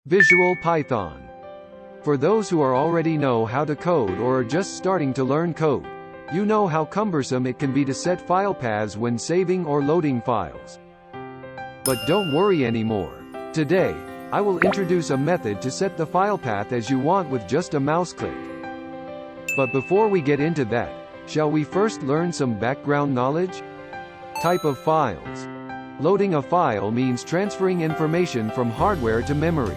Visual Python. For those who are already know how to code or are just starting to learn code, you know how cumbersome it can be to set file paths when saving or loading files. But don't worry anymore. Today, I will introduce a method to set the file path as you want with just a mouse click. But before we get into that, shall we first learn some background knowledge? Type of files. Loading a file means transferring information from hardware to memory.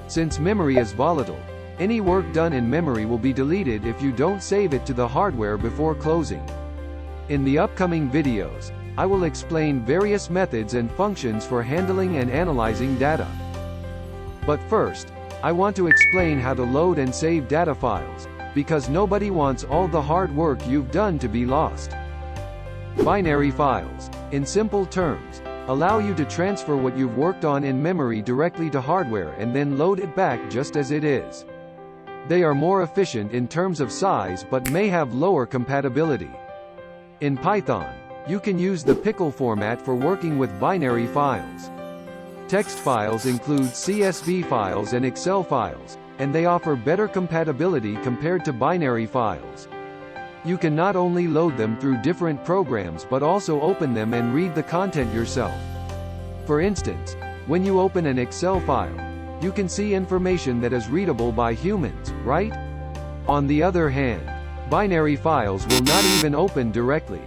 Since memory is volatile, any work done in memory will be deleted if you don't save it to the hardware before closing. In the upcoming videos, I will explain various methods and functions for handling and analyzing data. But first, I want to explain how to load and save data files, because nobody wants all the hard work you've done to be lost. Binary files, in simple terms, allow you to transfer what you've worked on in memory directly to hardware and then load it back just as it is. They are more efficient in terms of size but may have lower compatibility. In Python, you can use the pickle format for working with binary files. Text files include CSV files and Excel files, and they offer better compatibility compared to binary files. You can not only load them through different programs but also open them and read the content yourself. For instance, when you open an Excel file, you can see information that is readable by humans, right? On the other hand, binary files will not even open directly.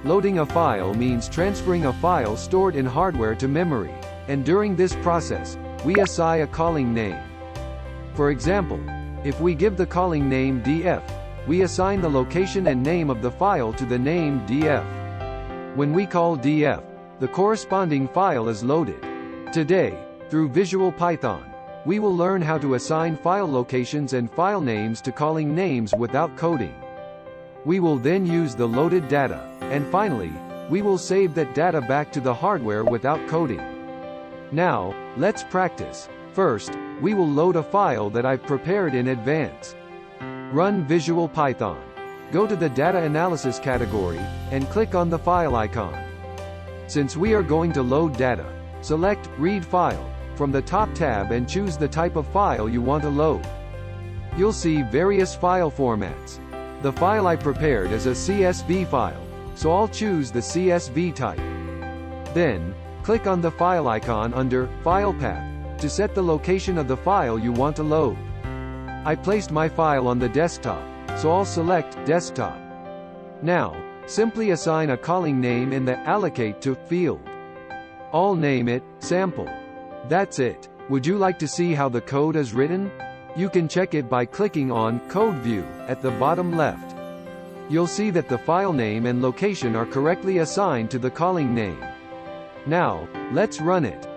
Loading a file means transferring a file stored in hardware to memory, and during this process, we assign a calling name. For example, if we give the calling name df, we assign the location and name of the file to the name df. When we call df, the corresponding file is loaded. Today, through Visual Python, we will learn how to assign file locations and file names to calling names without coding. We will then use the loaded data, and finally, we will save that data back to the hardware without coding. Now, let's practice. First, we will load a file that I've prepared in advance. Run Visual Python. Go to the Data Analysis category, and click on the file icon. Since we are going to load data, select Read File from the top tab and choose the type of file you want to load. You'll see various file formats. The file I prepared is a CSV file, so I'll choose the CSV type. Then, click on the file icon under File Path to set the location of the file you want to load. I placed my file on the desktop, so I'll select Desktop. Now, simply assign a calling name in the Allocate to field. I'll name it Sample. That's it. Would you like to see how the code is written? You can check it by clicking on Code View at the bottom left. You'll see that the file name and location are correctly assigned to the calling name. Now, let's run it.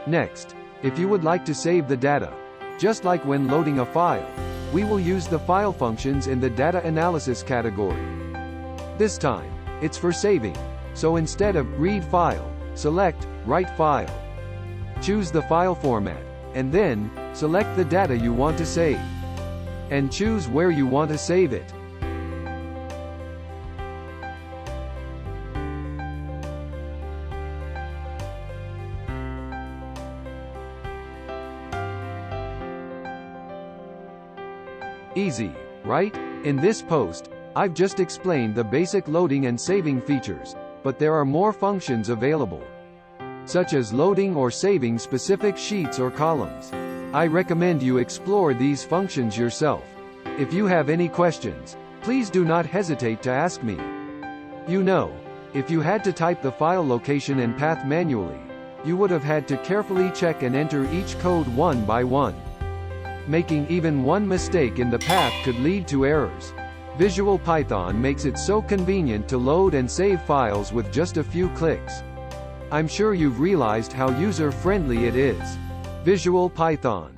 Next, if you would like to save the data, just like when loading a file, we will use the file functions in the Data Analysis category. This time, it's for saving, so instead of Read File, select Write File. Choose the file format, and then, select the data you want to save. And choose where you want to save it. Easy, right? In this post, I've just explained the basic loading and saving features, but there are more functions available, such as loading or saving specific sheets or columns. I recommend you explore these functions yourself. If you have any questions, please do not hesitate to ask me. You know, if you had to type the file location and path manually, you would have had to carefully check and enter each code one by one. Making even one mistake in the path could lead to errors. Visual Python makes it so convenient to load and save files with just a few clicks. I'm sure you've realized how user-friendly it is. Visual Python.